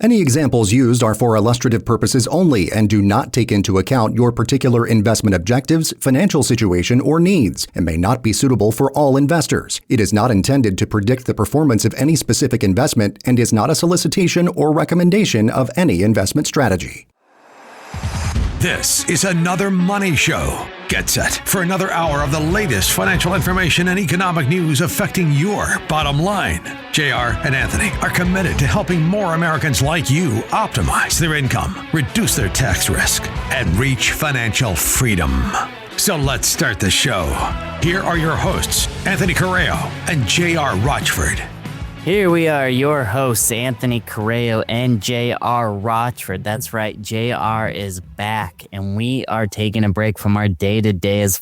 Any examples used are for illustrative purposes only and do not take into account your particular investment objectives, financial situation, or needs, and may not be suitable for all investors. It is not intended to predict the performance of any specific investment and is not a solicitation or recommendation of any investment strategy. This is another Money Show. Get set for another hour of the latest financial information and economic news affecting your bottom line. JR and Anthony are committed to helping more Americans like you optimize their income, reduce their tax risk, and reach financial freedom. So let's start the show. Here are your hosts, Anthony Correo and JR Rotchford. Here we are, your hosts, Anthony Correo and J.R. Rotchford. That's right, J.R. is back, and we are taking a break from our day-to-day as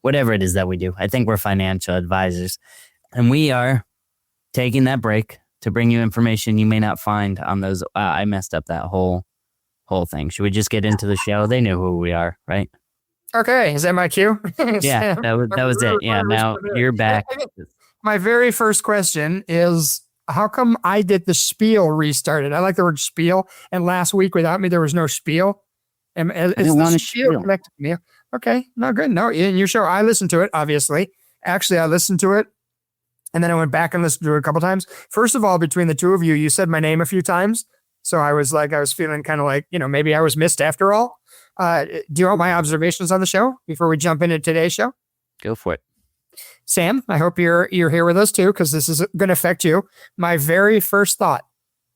whatever it is that we do. I think we're financial advisors, and we are taking that break to bring you information you may not find on those. I messed up that whole thing. Should we just get into the show? They know who we are, right? Okay, is that my cue? Yeah, that was it. Yeah, now you're back. My very first question is, how come I did the spiel restarted? I like the word spiel, and last week without me, there was no spiel. I didn't want to spiel. Connected to me? Okay, no, good. No, in your show, I listened to it, obviously. Actually, I listened to it, and then I went back and listened to it a couple times. First of all, between the two of you, you said my name a few times, so I was feeling kind of like, maybe I was missed after all. Do you want my observations on the show before we jump into today's show? Go for it. Sam, I hope you're here with us too, because this is going to affect you. My very first thought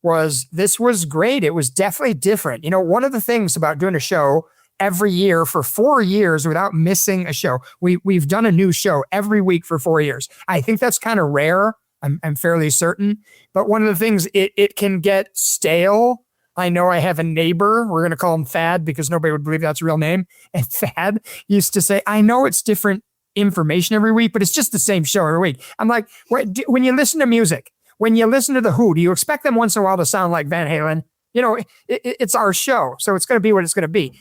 was this was great. It was definitely different. One of the things about doing a show every year for 4 years without missing a show, we've done a new show every week for 4 years. I think that's kind of rare. I'm fairly certain. But one of the things, it can get stale. I know I have a neighbor, we're going to call him Thad because nobody would believe that's a real name. And Thad used to say, I know it's different information every week, but it's just the same show every week. I'm like, when you listen to music, when you listen to The Who, do you expect them once in a while to sound like Van Halen? It's our show, so it's going to be what it's going to be.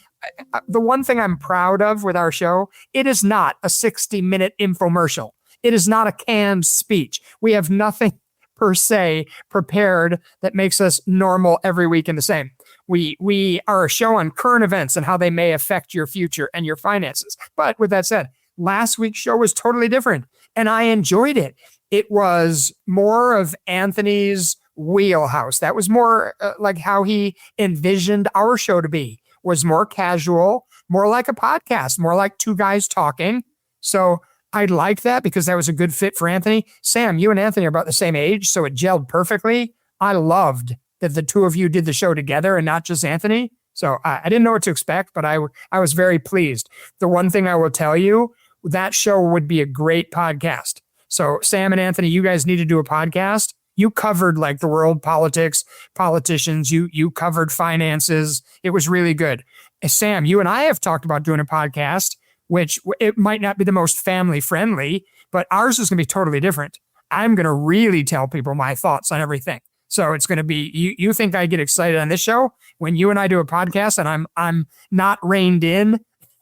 The one thing I'm proud of with our show, it is not a 60-minute infomercial. It is not a canned speech. We have nothing per se prepared that makes us normal every week and the same. We are a show on current events and how they may affect your future and your finances. But with that said, last week's show was totally different, and I enjoyed it. It was more of Anthony's wheelhouse. That was more like how he envisioned our show to be, was more casual, more like a podcast, more like two guys talking. So I liked that because that was a good fit for Anthony. Sam, you and Anthony are about the same age, so it gelled perfectly. I loved that the two of you did the show together and not just Anthony. So I didn't know what to expect, but I was very pleased. The one thing I will tell you, that show would be a great podcast. So Sam and Anthony, you guys need to do a podcast. You covered like the world politics, politicians. You covered finances. It was really good. And Sam, you and I have talked about doing a podcast, which it might not be the most family friendly, but ours is going to be totally different. I'm going to really tell people my thoughts on everything. So it's going to be, you think I get excited on this show when you and I do a podcast and I'm not reined in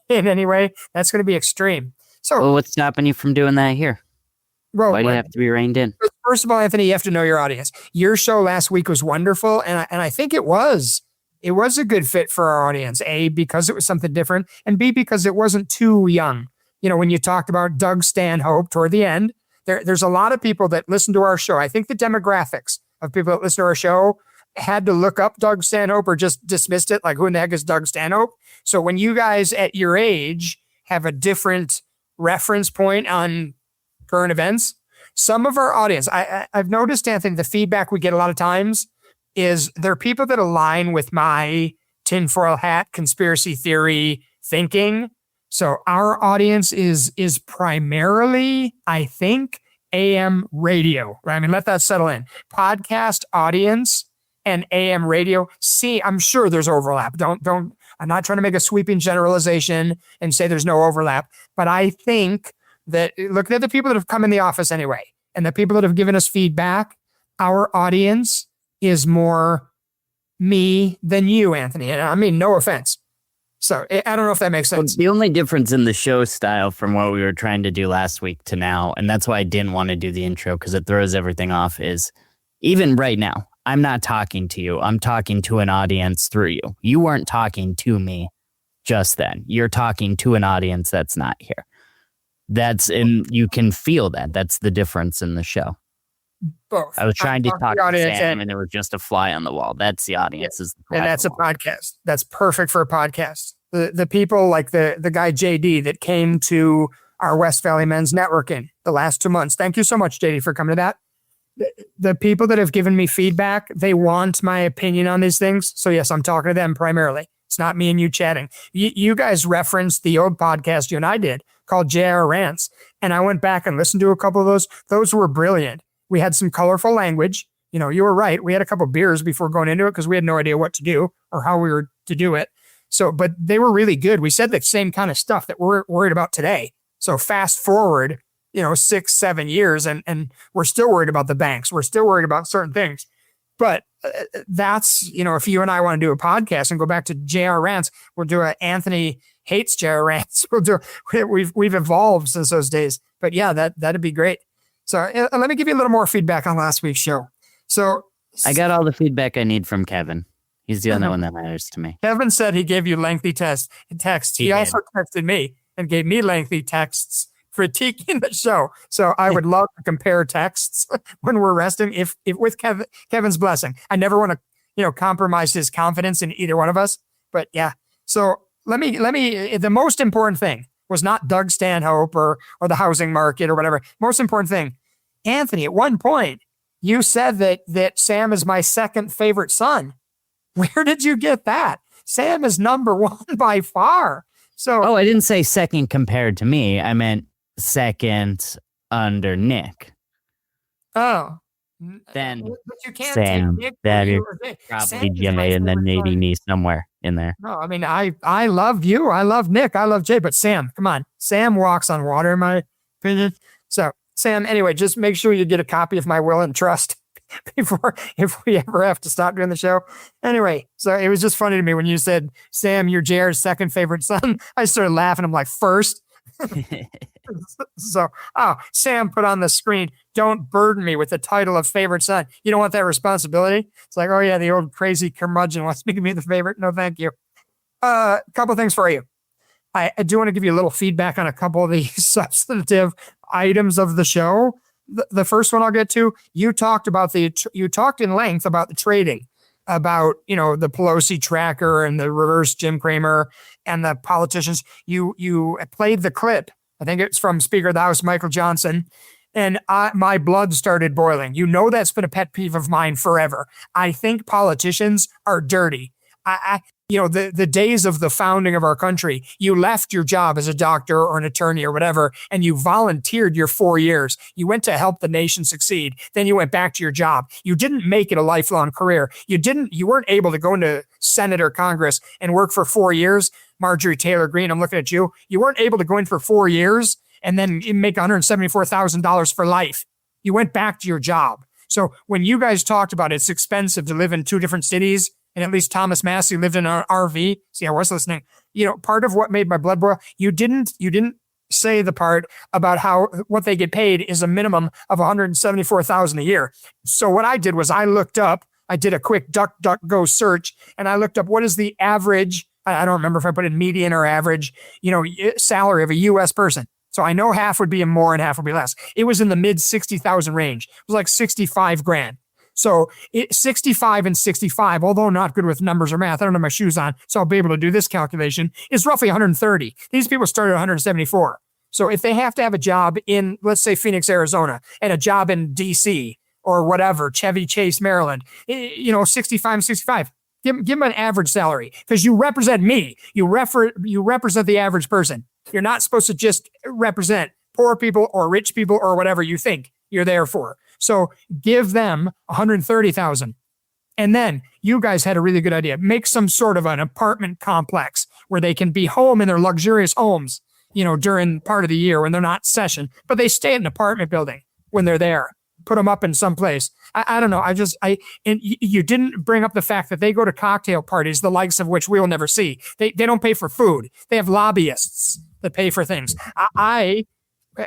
any way? That's going to be extreme. So what's stopping you from doing that here? Why do you have to be reined in? First of all, Anthony, you have to know your audience. Your show last week was wonderful, and I think it was a good fit for our audience. A, because it was something different, and B, because it wasn't too young. When you talked about Doug Stanhope toward the end, there's a lot of people that listen to our show. I think the demographics of people that listen to our show had to look up Doug Stanhope or just dismissed it, like, who in the heck is Doug Stanhope? So when you guys at your age have a different reference point on current events, some of our audience, I've noticed, Anthony, the feedback we get a lot of times is there are people that align with my tinfoil hat conspiracy theory thinking. So our audience is primarily, I think, AM radio, right? I mean, let that settle in. Podcast audience and AM radio. See, I'm sure there's overlap. I'm not trying to make a sweeping generalization and say there's no overlap, but I think that looking at the people that have come in the office anyway, and the people that have given us feedback, our audience is more me than you, Anthony. And I mean, no offense. So I don't know if that makes sense. The only difference in the show style from what we were trying to do last week to now, and that's why I didn't want to do the intro because it throws everything off, is even right now, I'm not talking to you. I'm talking to an audience through you. You weren't talking to me just then. You're talking to an audience that's not here. You can feel that. That's the difference in the show. Both. I was trying to talk to audience Sam and there was just a fly on the wall. That's the audience. Yeah. Is the and that's a podcast. That's perfect for a podcast. The people like the guy JD that came to our West Valley Men's Networking the last 2 months. Thank you so much, JD, for coming to that. The people that have given me feedback, they want my opinion on these things. So yes, I'm talking to them primarily. It's not me and you chatting. You guys referenced the old podcast you and I did called JR Rants. And I went back and listened to a couple of those. Those were brilliant. We had some colorful language. You know, you were right. We had a couple of beers before going into it because we had no idea what to do or how we were to do it. So, but they were really good. We said the same kind of stuff that we're worried about today. So fast forward, 6, 7 years and we're still worried about the banks. We're still worried about certain things. But that's, if you and I want to do a podcast and go back to JR Rants, we'll do a Anthony Hates JR Rants. We've evolved since those days. But yeah, that'd be great. So let me give you a little more feedback on last week's show. So I got all the feedback I need from Kevin. He's the only one that matters to me. Kevin said he gave you lengthy texts. He also texted me and gave me lengthy texts critiquing the show. So I would love to compare texts when we're resting if with Kevin's blessing. I never want to, compromise his confidence in either one of us. But yeah. So let me, the most important thing was not Doug Stanhope or the housing market or whatever. Most important thing, Anthony, at one point, you said that Sam is my second favorite son. Where did you get that? Sam is number one by far. So, I didn't say second compared to me. I meant second under Nick. Oh. Then but you can't Sam, take Nick that is Sam probably is Jay, my and then favorite maybe son. me somewhere in there. No, I mean, I love you. I love Nick. I love Jay. But Sam, come on. Sam walks on water, in my opinion. So, Sam, anyway, just make sure you get a copy of my will and trust before, if we ever have to stop doing the show. Anyway, so it was just funny to me when you said, Sam, you're JR's second favorite son. I started laughing. I'm like, first? So, Sam put on the screen, don't burden me with the title of favorite son. You don't want that responsibility? It's like, oh yeah, the old crazy curmudgeon wants me to be the favorite. No, thank you. A couple things for you. I do want to give you a little feedback on a couple of the substantive items of the show. The first one I'll get to, you talked in length about the trading, about, the Pelosi tracker and the reverse Jim Cramer and the politicians. You played the clip. I think it's from Speaker of the House, Michael Johnson. And my blood started boiling. That's been a pet peeve of mine forever. I think politicians are dirty. The days of the founding of our country, you left your job as a doctor or an attorney or whatever, and you volunteered your 4 years. You went to help the nation succeed. Then you went back to your job. You didn't make it a lifelong career. You weren't able to go into Senate or Congress and work for 4 years. Marjorie Taylor Greene, I'm looking at you. You weren't able to go in for 4 years and then make $174,000 for life. You went back to your job. So when you guys talked about it's expensive to live in 2 different cities, and at least Thomas Massey lived in an RV. See, I was listening. Part of what made my blood boil, you didn't say the part about how what they get paid is a minimum of $174,000 a year. So what I did was I did a quick DuckDuckGo search, and I looked up what is the average, I don't remember if I put in median or average, salary of a U.S. person. So I know half would be more and half would be less. It was in the mid 60,000 range. It was like 65 grand. So 65 and 65, although not good with numbers or math, I don't have my shoes on, so I'll be able to do this calculation, is roughly 130. These people started at 174. So if they have to have a job in, let's say, Phoenix, Arizona, and a job in D.C. or whatever, Chevy Chase, Maryland, 65 and 65, give them an average salary because you represent me. You represent the average person. You're not supposed to just represent poor people or rich people or whatever you think you're there for. So give them 130,000. And then you guys had a really good idea. Make some sort of an apartment complex where they can be home in their luxurious homes, during part of the year when they're not session, but they stay in an apartment building when they're there. Put them up in some place. I don't know. And you didn't bring up the fact that they go to cocktail parties, the likes of which we'll never see. They don't pay for food. They have lobbyists that pay for things.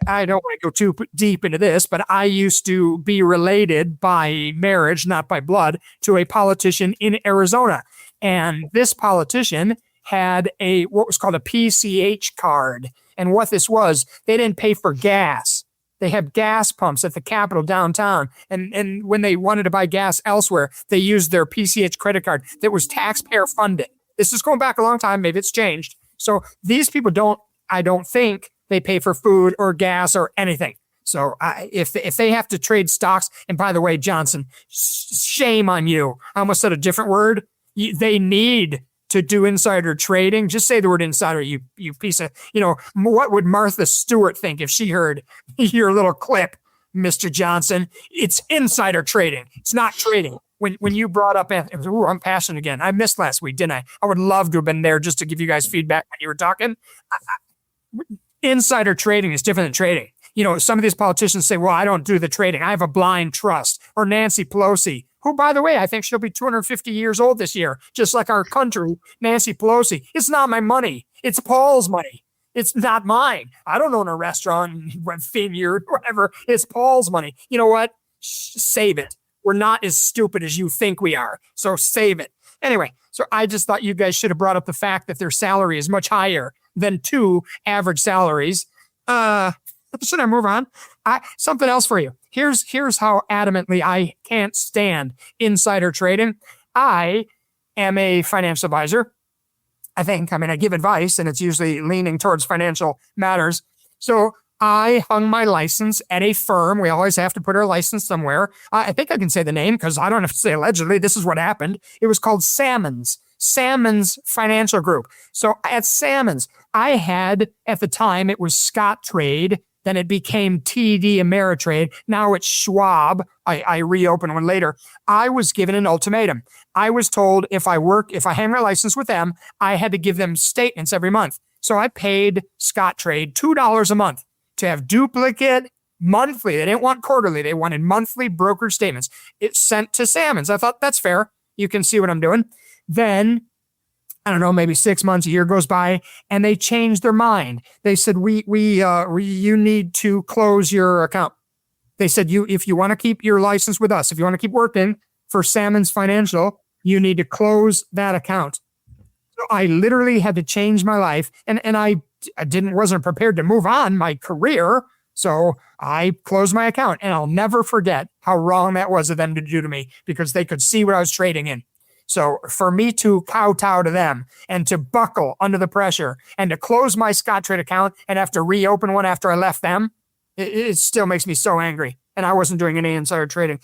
I don't want to go too deep into this, but I used to be related by marriage, not by blood, to a politician in Arizona. And this politician had what was called a PCH card. And what this was, they didn't pay for gas. They have gas pumps at the Capitol downtown. And when they wanted to buy gas elsewhere, they used their PCH credit card that was taxpayer funded. This is going back a long time. Maybe it's changed. So these people I don't think they pay for food or gas or anything. So if they have to trade stocks, and by the way, Johnson, shame on you. I almost said a different word. They need to do insider trading. Just say the word insider, you piece of, what would Martha Stewart think if she heard your little clip, Mr. Johnson? It's insider trading. It's not trading. When you brought up, I'm passionate again. I missed last week, didn't I? I would love to have been there just to give you guys feedback when you were talking. Insider trading is different than trading. Some of these politicians say, well, I don't do the trading. I have a blind trust. Or Nancy Pelosi, who, by the way, I think she'll be 250 years old this year, just like our country, Nancy Pelosi. It's not my money. It's Paul's money. It's not mine. I don't own a restaurant, vineyard, whatever. It's Paul's money. You know what? Save it. We're not as stupid as you think we are. So save it. Anyway, so I just thought you guys should have brought up the fact that their salary is much higher than 2 average salaries. Should I move on? Something else for you. Here's how adamantly I can't stand insider trading. I am a financial advisor. I give advice, and it's usually leaning towards financial matters. So I hung my license at a firm. We always have to put our license somewhere. I think I can say the name because I don't have to say allegedly. This is what happened. It was called Salmon's Financial Group. So at Salmon's, I had, at the time, it was Scottrade. Then it became TD Ameritrade. Now it's Schwab. I reopened one later. I was given an ultimatum. I was told if I hang my license with them, I had to give them statements every month. So I paid Scottrade $2 a month to have duplicate monthly. They didn't want quarterly. They wanted monthly broker statements. It's sent to Salmon's. I thought that's fair. You can see what I'm doing. Then, I don't know, maybe 6 months, a year goes by, and they changed their mind. They said, you need to close your account. They said, if you want to keep your license with us, if you want to keep working for Salmon's Financial, you need to close that account. So I literally had to change my life, and I wasn't prepared to move on my career. So I closed my account, and I'll never forget how wrong that was of them to do to me because they could see what I was trading in. So for me to kowtow to them and to buckle under the pressure and to close my Scottrade account and have to reopen one after I left them, it still makes me so angry. And I wasn't doing any insider trading.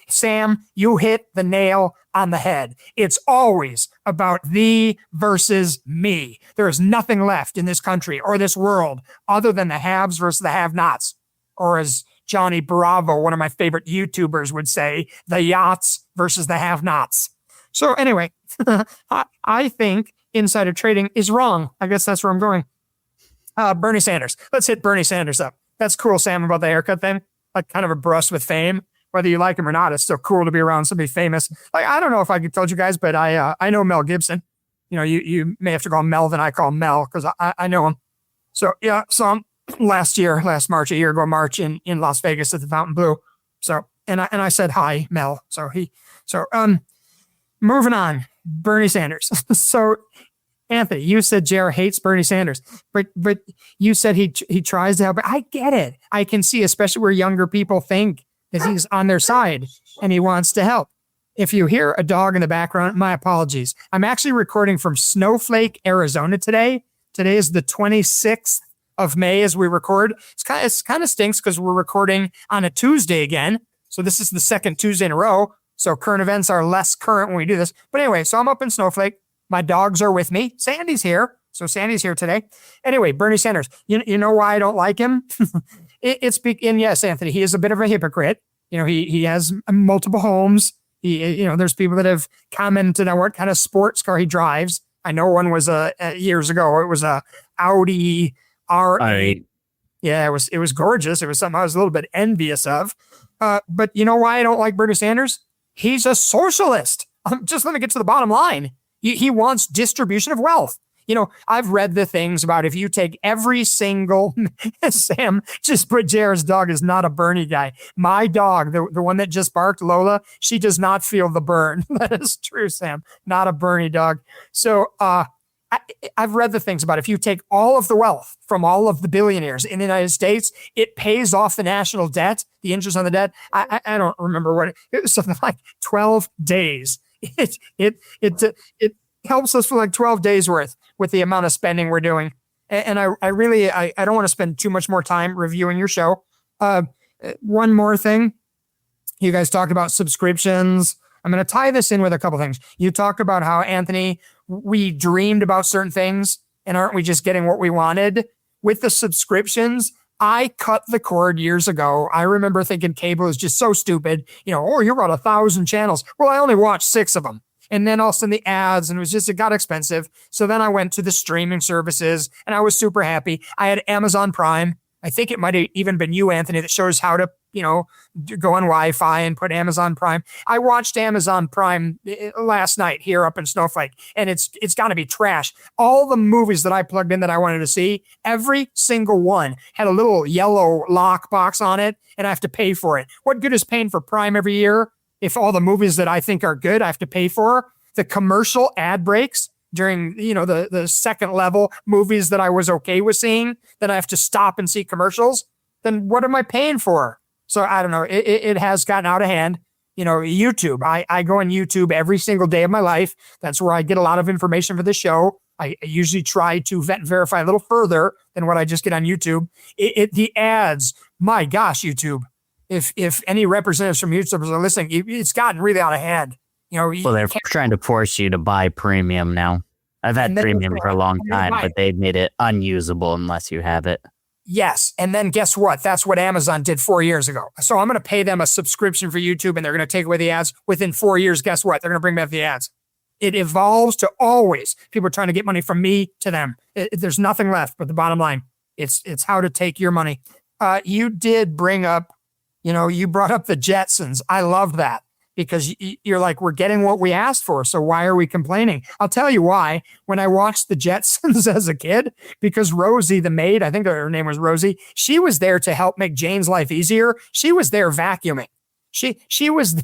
Sam, you hit the nail on the head. It's always about thee versus me. There is nothing left in this country or this world other than the haves versus the have-nots. Or as Johnny Bravo, one of my favorite YouTubers, would say, the yachts versus the have-nots. So anyway, I think insider trading is wrong. I guess that's where I'm going. Bernie Sanders. Let's hit Bernie Sanders up. That's cool, Sam, about the haircut thing. Like kind of a brush with fame. Whether you like him or not, it's still cool to be around somebody famous. Like, I don't know if I told you guys, but I know Mel Gibson. You may have to call him Melvin. I call him Mel because I know him. So yeah, last March, a year ago, March in Las Vegas at the Fontainebleau. So and I said hi, Mel. Moving on, Bernie Sanders. So, Anthony, you said JR hates Bernie Sanders, but you said he tries to help. I get it. I can see, especially where younger people think that he's on their side and he wants to help. If you hear a dog in the background, my apologies. I'm actually recording from Snowflake, Arizona today. Today is the 26th of May as we record. It's kind of stinks because we're recording on a Tuesday again. So this is the second Tuesday in a row. So current events are less current when we do this. But anyway, so I'm up in Snowflake. My dogs are with me. Sandy's here. So Sandy's here today. Anyway, Bernie Sanders. You know why I don't like him? Yes, Anthony, he is a bit of a hypocrite. He has multiple homes. There's people that have commented on what kind of sports car he drives. I know one was years ago. It was a Audi R8. Yeah, it was gorgeous. It was something I was a little bit envious of. But you know why I don't like Bernie Sanders? He's a socialist. Just let me get to the bottom line. He wants distribution of wealth. I've read the things about if you take every single, Sam just put Jared's dog is not a Bernie guy. My dog, the one that just barked, Lola, she does not feel the burn. That is true, Sam. Not a Bernie dog. So, I've read the things about if you take all of the wealth from all of the billionaires in the United States, it pays off the national debt, the interest on the debt. I don't remember what it was, something like 12 days. It helps us for like 12 days worth with the amount of spending we're doing. And I really don't want to spend too much more time reviewing your show. One more thing. You guys talked about subscriptions. I'm going to tie this in with a couple things. You talked about how, Anthony, we dreamed about certain things, and aren't we just getting what we wanted? With the subscriptions, I cut the cord years ago. I remember thinking cable is just so stupid. You're about 1,000 channels. Well, I only watched 6 of them. And then all of a sudden the ads, and it got expensive. So then I went to the streaming services, and I was super happy. I had Amazon Prime. I think it might have even been you, Anthony, that shows how to, go on Wi-Fi and put Amazon Prime. I watched Amazon Prime last night here up in Snowflake, and it's got to be trash. All the movies that I plugged in that I wanted to see, every single one had a little yellow lock box on it, and I have to pay for it. What good is paying for Prime every year if all the movies that I think are good I have to pay for? The commercial ad breaks during, the second level movies that I was okay with seeing, then I have to stop and see commercials. Then what am I paying for? So I don't know. It has gotten out of hand. YouTube. I go on YouTube every single day of my life. That's where I get a lot of information for the show. I usually try to vet and verify a little further than what I just get on YouTube. The ads, my gosh, YouTube. If any representatives from YouTube are listening, it's gotten really out of hand. Well, they're trying to force you to buy premium now. I've had premium for a long time, but they've made it unusable unless you have it. Yes. And then guess what? That's what Amazon did 4 years ago. So I'm going to pay them a subscription for YouTube, and they're going to take away the ads. Within 4 years, guess what? They're going to bring back the ads. It evolves to always people are trying to get money from me to them. There's nothing left but the bottom line. It's how to take your money. You did bring up, you brought up the Jetsons. I love that. Because you're like, we're getting what we asked for, so why are we complaining? I'll tell you why. When I watched the Jetsons as a kid, because Rosie, the maid, I think her name was Rosie, she was there to help make Jane's life easier. She was there vacuuming. She was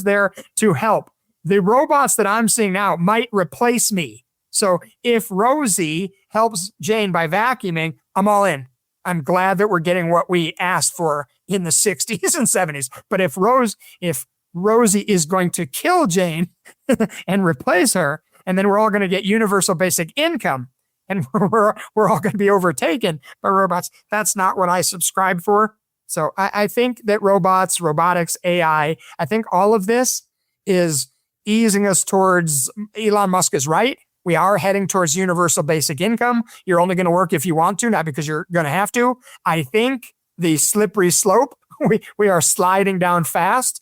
there to help. The robots that I'm seeing now might replace me. So if Rosie helps Jane by vacuuming, I'm all in. I'm glad that we're getting what we asked for in the 60s and 70s. But if Rosie is going to kill Jane and replace her, and then we're all going to get universal basic income, and we're all going to be overtaken by robots. That's not what I subscribe for. So I think that robotics, AI, I think all of this is easing us towards, Elon Musk is right. We are heading towards universal basic income. You're only going to work if you want to, not because you're going to have to. I think the slippery slope, we are sliding down fast.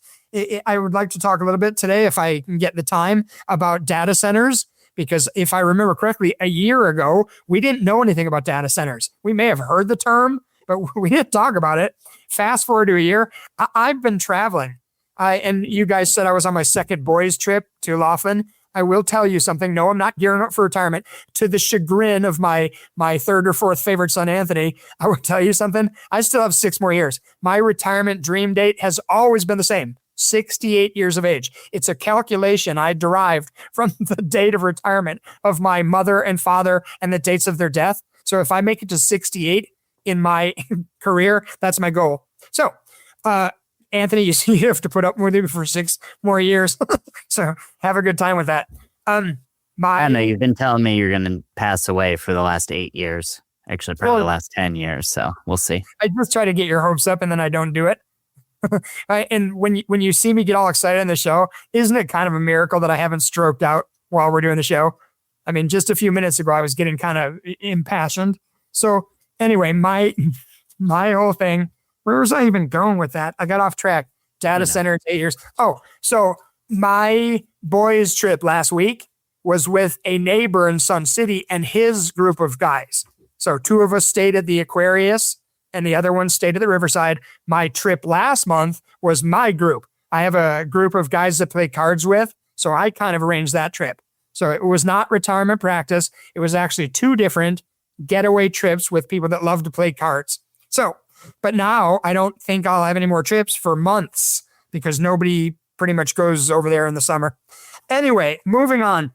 I would like to talk a little bit today, if I can get the time, about data centers, because if I remember correctly, a year ago, we didn't know anything about data centers. We may have heard the term, but we didn't talk about it. Fast forward to a year, I've been traveling. And you guys said I was on my second boys trip to Laughlin. I will tell you something. No, I'm not gearing up for retirement. To the chagrin of my third or fourth favorite son, Anthony, I will tell you something. I still have 6 more years. My retirement dream date has always been the same. 68 years of age. It's a calculation I derived from the date of retirement of my mother and father and the dates of their death. So if I make it to 68 in my career, that's my goal. So, Anthony, you have to put up with me for 6 more years. So have a good time with that. I know you've been telling me you're going to pass away for the last 8 years. Actually, probably the last 10 years. So we'll see. I just try to get your hopes up and then I don't do it. And when you see me get all excited in the show, isn't it kind of a miracle that I haven't stroked out while we're doing the show? I mean, just a few minutes ago, I was getting kind of impassioned. So anyway, my whole thing, where was I even going with that? I got off track. Data center, 8 years. Oh, so my boys' trip last week was with a neighbor in Sun City and his group of guys. So 2 of us stayed at the Aquarius and the other one stayed at the Riverside. My trip last month was my group. I have a group of guys that play cards with, so I kind of arranged that trip. So it was not retirement practice. It was actually 2 different getaway trips with people that love to play cards. So, but now I don't think I'll have any more trips for months because nobody pretty much goes over there in the summer. Anyway, moving on.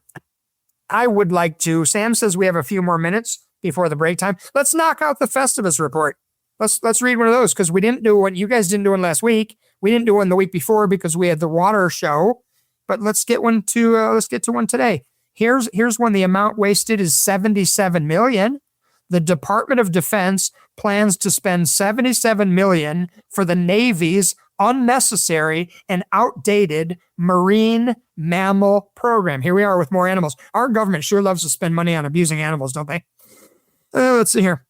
I would like to, Sam says we have a few more minutes before the break time. Let's knock out the Festivus report. Let's read one of those because we didn't do one. You guys didn't do one last week. We didn't do one the week before because we had the water show. But let's get one to let's get to one today. Here's one. The amount wasted is $77 million. The Department of Defense plans to spend $77 million for the Navy's unnecessary and outdated marine mammal program. Here we are with more animals. Our government sure loves to spend money on abusing animals, don't they? Let's see here.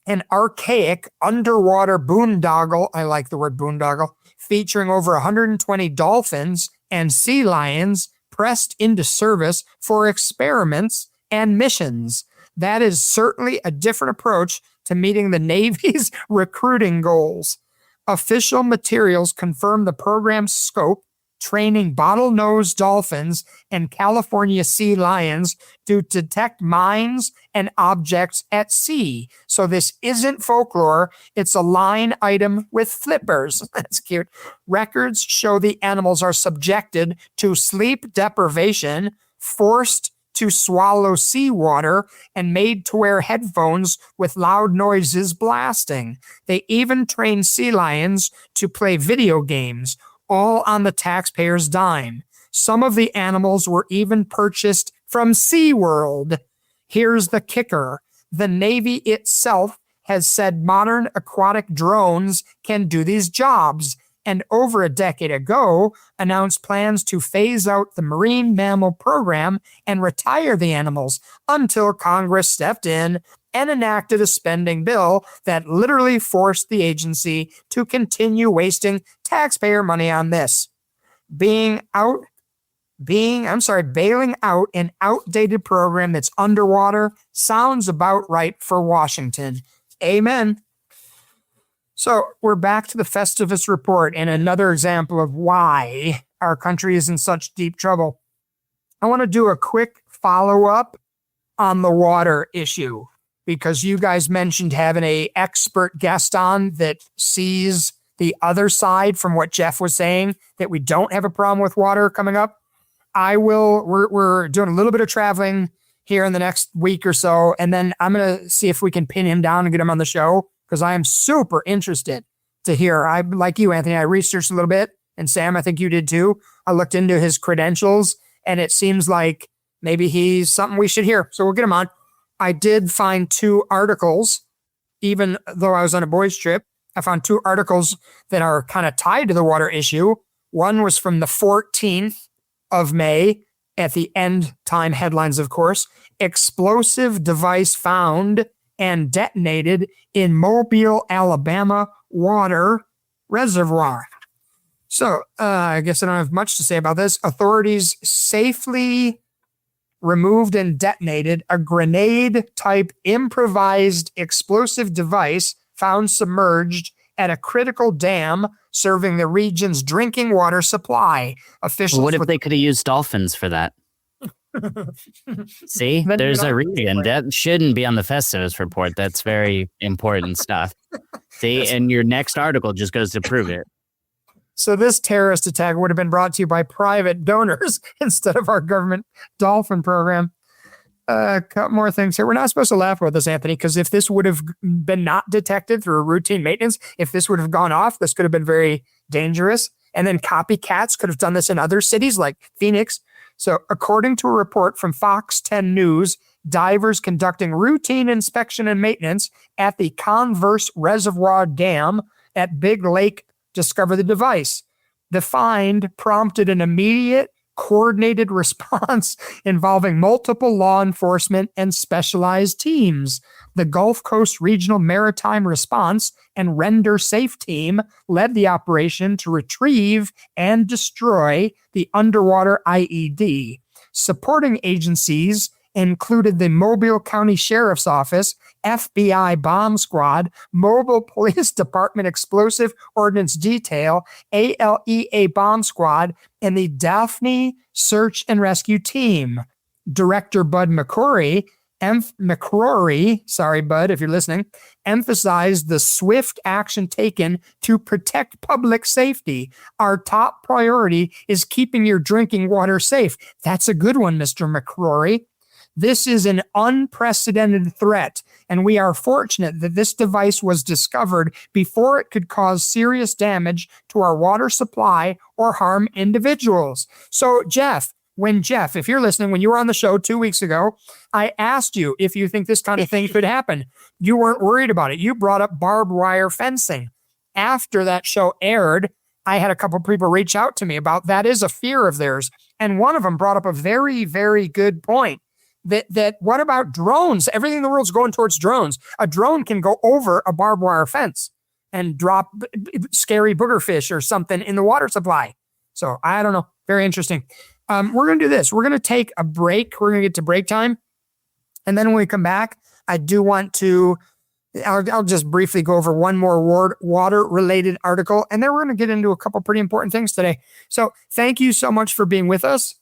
An archaic underwater boondoggle, I like the word boondoggle, featuring over 120 dolphins and sea lions pressed into service for experiments and missions. That is certainly a different approach to meeting the Navy's recruiting goals. Official materials confirm the program's scope, training bottlenose dolphins and California sea lions to detect mines and objects at sea. So this isn't folklore. It's a line item with flippers. That's cute. Records show the animals are subjected to sleep deprivation, forced to swallow seawater, and made to wear headphones with loud noises blasting. They even train sea lions to play video games, all on the taxpayer's dime. Some of the animals were even purchased from SeaWorld. Here's the kicker. The Navy itself has said modern aquatic drones can do these jobs, and over a decade ago announced plans to phase out the marine mammal program and retire the animals until Congress stepped in and enacted a spending bill that literally forced the agency to continue wasting taxpayer money on this. Bailing out an outdated program that's underwater sounds about right for Washington. Amen. So we're back to the Festivus report and another example of why our country is in such deep trouble. I want to do a quick follow-up on the water issue because you guys mentioned having an expert guest on that sees the other side from what Jeff was saying, that we don't have a problem with water coming up. We're doing a little bit of traveling here in the next week or so, and then I'm going to see if we can pin him down and get him on the show because I am super interested to hear. I, like you, Anthony, I researched a little bit, and Sam, I think you did too. I looked into his credentials, and it seems like maybe he's something we should hear. So we'll get him on. I did find 2 articles, even though I was on a boys' trip. I found 2 articles that are kind of tied to the water issue. One was from the 14th of May at the end time headlines, of course. Explosive device found and detonated in Mobile, Alabama water reservoir. So I guess I don't have much to say about this. Authorities safely removed and detonated a grenade-type improvised explosive device found submerged at a critical dam serving the region's drinking water supply. Officials. What if they could have used dolphins for that? See, there's a reason. That shouldn't be on the Festivus report. That's very important stuff. See, and your next article just goes to prove it. So this terrorist attack would have been brought to you by private donors instead of our government dolphin program. A couple more things here. We're not supposed to laugh about this, Anthony, because if this would have been not detected through routine maintenance, if this would have gone off, this could have been very dangerous. And then copycats could have done this in other cities like Phoenix. So according to a report from Fox 10 News, divers conducting routine inspection and maintenance at the Converse Reservoir Dam at Big Lake discovered the device. The find prompted an immediate coordinated response involving multiple law enforcement and specialized teams. The Gulf Coast Regional Maritime Response and Render Safe Team led the operation to retrieve and destroy the underwater IED. Supporting agencies included the Mobile County Sheriff's Office, FBI Bomb Squad, Mobile Police Department Explosive Ordnance Detail, ALEA Bomb Squad, and the Daphne Search and Rescue Team. Director Bud McCrory, sorry, Bud, if you're listening, emphasized the swift action taken to protect public safety. Our top priority is keeping your drinking water safe. That's a good one, Mr. McCrory. This is an unprecedented threat, and we are fortunate that this device was discovered before it could cause serious damage to our water supply or harm individuals. So, Jeff, if you're listening, when you were on the show 2 weeks ago, I asked you if you think this kind of thing could happen. You weren't worried about it. You brought up barbed wire fencing. After that show aired, I had a couple people reach out to me about that is a fear of theirs. And one of them brought up a very, very good point. That what about drones? Everything in the world's going towards drones. A drone can go over a barbed wire fence and drop scary boogerfish or something in the water supply. So I don't know. Very interesting. We're going to do this. We're going to take a break. We're going to get to break time. And then when we come back, I do want to, I'll just briefly go over one more water-related article, and then we're going to get into a couple pretty important things today. So thank you so much for being with us.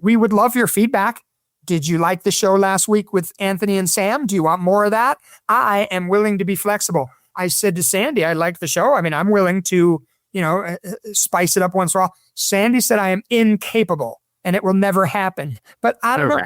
We would love your feedback. Did you like the show last week with Anthony and Sam? Do you want more of that? I am willing to be flexible. I said to Sandy, I like the show. I mean, I'm willing to, spice it up once in a while. Sandy said I am incapable and it will never happen. But I don't know.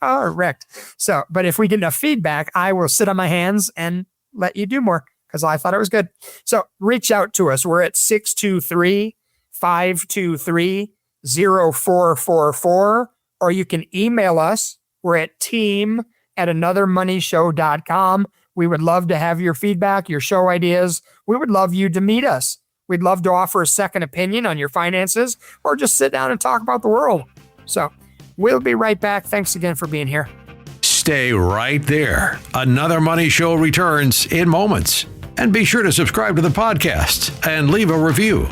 Correct. So, but if we get enough feedback, I will sit on my hands and let you do more because I thought it was good. So reach out to us. We're at 623-523-0444. Or you can email us. We're at team@anothermoneyshow.com. We would love to have your feedback, your show ideas. We would love you to meet us. We'd love to offer a second opinion on your finances or just sit down and talk about the world. So we'll be right back. Thanks again for being here. Stay right there. Another Money Show returns in moments. And be sure to subscribe to the podcast and leave a review.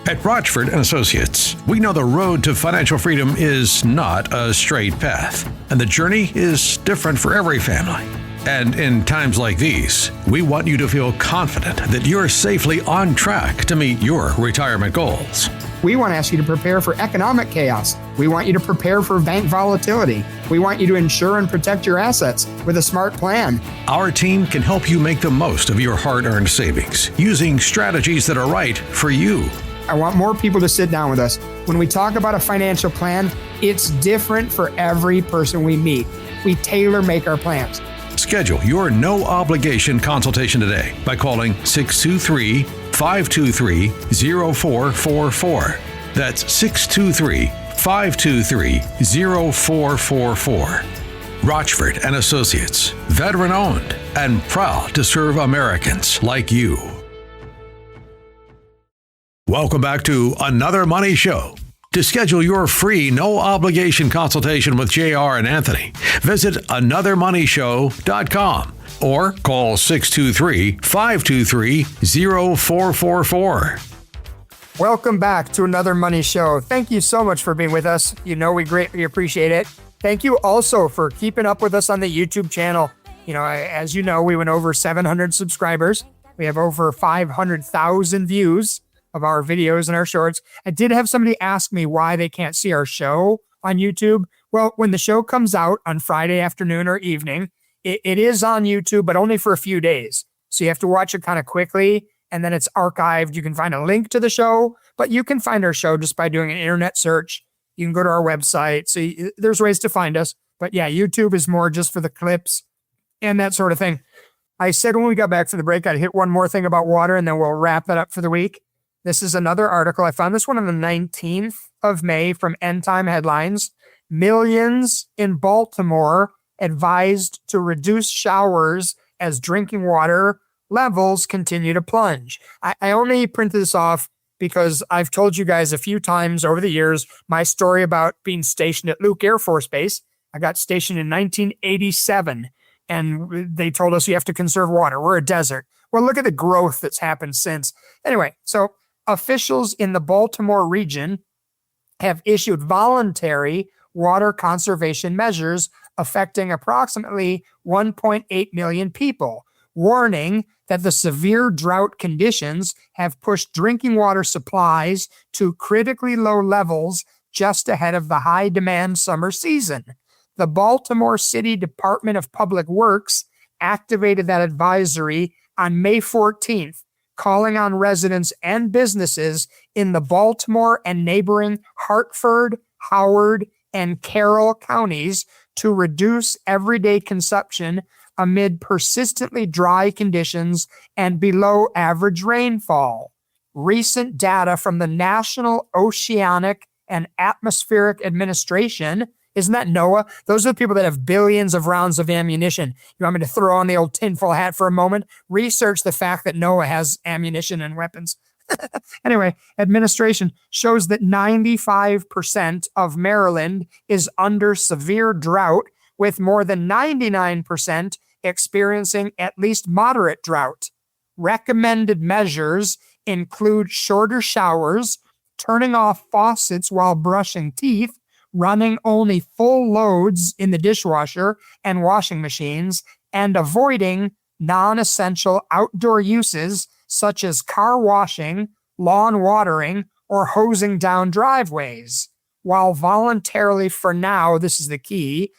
At Rotchford Associates, we know the road to financial freedom is not a straight path, and the journey is different for every family. And in times like these, we want you to feel confident that you're safely on track to meet your retirement goals. We want to ask you to prepare for economic chaos. We want you to prepare for bank volatility. We want you to insure and protect your assets with a smart plan. Our team can help you make the most of your hard-earned savings using strategies that are right for you. I want more people to sit down with us. When we talk about a financial plan, it's different for every person we meet. We tailor make our plans. Schedule your no-obligation consultation today by calling 623-523-0444. That's 623-523-0444. Rotchford Associates, veteran-owned and proud to serve Americans like you. Welcome back to Another Money Show. To schedule your free, no-obligation consultation with JR and Anthony, visit anothermoneyshow.com or call 623-523-0444. Welcome back to Another Money Show. Thank you so much for being with us. You know we greatly appreciate it. Thank you also for keeping up with us on the YouTube channel. As you know, we went over 700 subscribers. We have over 500,000 views of our videos and our shorts. I did have somebody ask me why they can't see our show on YouTube. Well, when the show comes out on Friday afternoon or evening, it is on YouTube, but only for a few days. So you have to watch it kind of quickly, and then it's archived. You can find a link to the show, but you can find our show just by doing an internet search. You can go to our website. So there's ways to find us. But yeah, YouTube is more just for the clips and that sort of thing. I said when we got back from the break, I'd hit one more thing about water, and then we'll wrap it up for the week. This is another article. I found this one on the 19th of May from End Time Headlines. Millions in Baltimore advised to reduce showers as drinking water levels continue to plunge. I only printed this off because I've told you guys a few times over the years my story about being stationed at Luke Air Force Base. I got stationed in 1987, and they told us you have to conserve water. We're a desert. Well, look at the growth that's happened since. Anyway, so officials in the Baltimore region have issued voluntary water conservation measures affecting approximately 1.8 million people. warning that the severe drought conditions have pushed drinking water supplies to critically low levels just ahead of the high-demand summer season. The Baltimore City Department of Public Works activated that advisory on May 14th, calling on residents and businesses in the Baltimore and neighboring Hartford, Howard, and Carroll counties to reduce everyday consumption amid persistently dry conditions and below average rainfall. Recent data from the National Oceanic and Atmospheric Administration, isn't that NOAA? Those are the people that have billions of rounds of ammunition. You want me to throw on the old tinfoil hat for a moment? Research the fact that NOAA has ammunition and weapons. Anyway, administration shows that 95% of Maryland is under severe drought, with more than 99% experiencing at least moderate drought. Recommended measures include shorter showers, turning off faucets while brushing teeth, running only full loads in the dishwasher and washing machines, and avoiding non-essential outdoor uses such as car washing, lawn watering, or hosing down driveways. While voluntarily, for now, this is the key,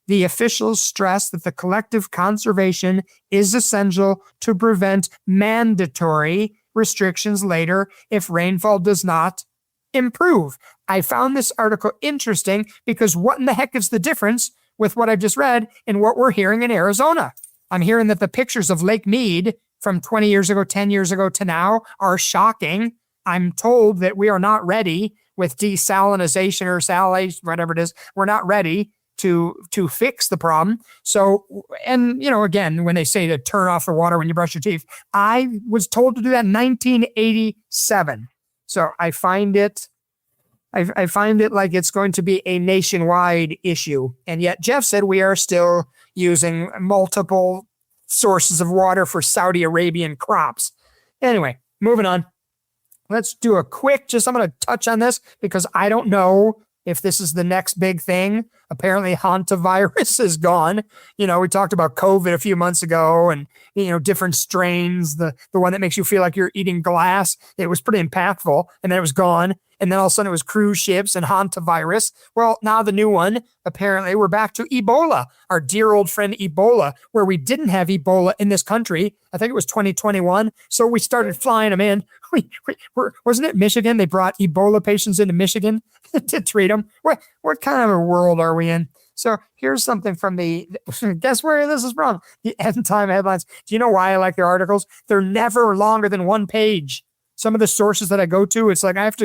the officials stress that the collective conservation is essential to prevent mandatory restrictions later if rainfall does not improve. I found this article interesting because what in the heck is the difference with what I've just read and what we're hearing in Arizona? I'm hearing that the pictures of Lake Mead from 20 years ago, 10 years ago to now are shocking. I'm told that we are not ready with desalinization or salination, whatever it is. We're not ready to fix the problem. So, and again, when they say to turn off the water when you brush your teeth, I was told to do that in 1987. So I find it like it's going to be a nationwide issue. And yet Jeff said we are still using multiple sources of water for Saudi Arabian crops. Anyway, moving on. Let's do a quick, I'm going to touch on this because I don't know if this is the next big thing. Apparently hantavirus is gone. We talked about COVID a few months ago and, different strains, the one that makes you feel like you're eating glass. It was pretty impactful and then it was gone. And then all of a sudden it was cruise ships and hantavirus. Well, now the new one, apparently we're back to Ebola, our dear old friend Ebola, where we didn't have Ebola in this country. I think it was 2021. So we started flying them in. Wasn't it Michigan? They brought Ebola patients into Michigan to treat them. What kind of a world are we in? So here's something from guess where this is from? The End Time Headlines. Do you know why I like their articles? They're never longer than one page. Some of the sources that I go to, it's like I have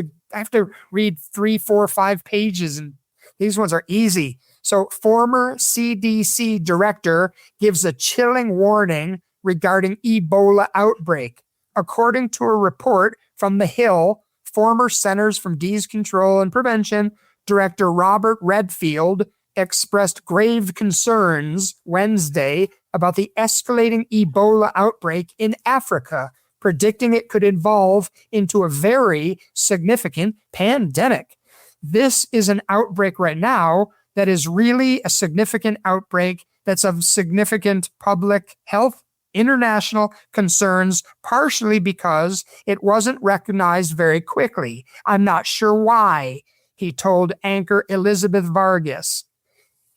to read 3, 4, 5 pages, and these ones are easy. So former CDC director gives a chilling warning regarding Ebola outbreak. According to a report from The Hill, former Centers for Disease Control and Prevention Director Robert Redfield expressed grave concerns Wednesday about the escalating Ebola outbreak in Africa, predicting it could evolve into a very significant pandemic. This is an outbreak right now that is really a significant outbreak that's of significant public health, international concerns, partially because it wasn't recognized very quickly. I'm not sure why, he told anchor Elizabeth Vargas.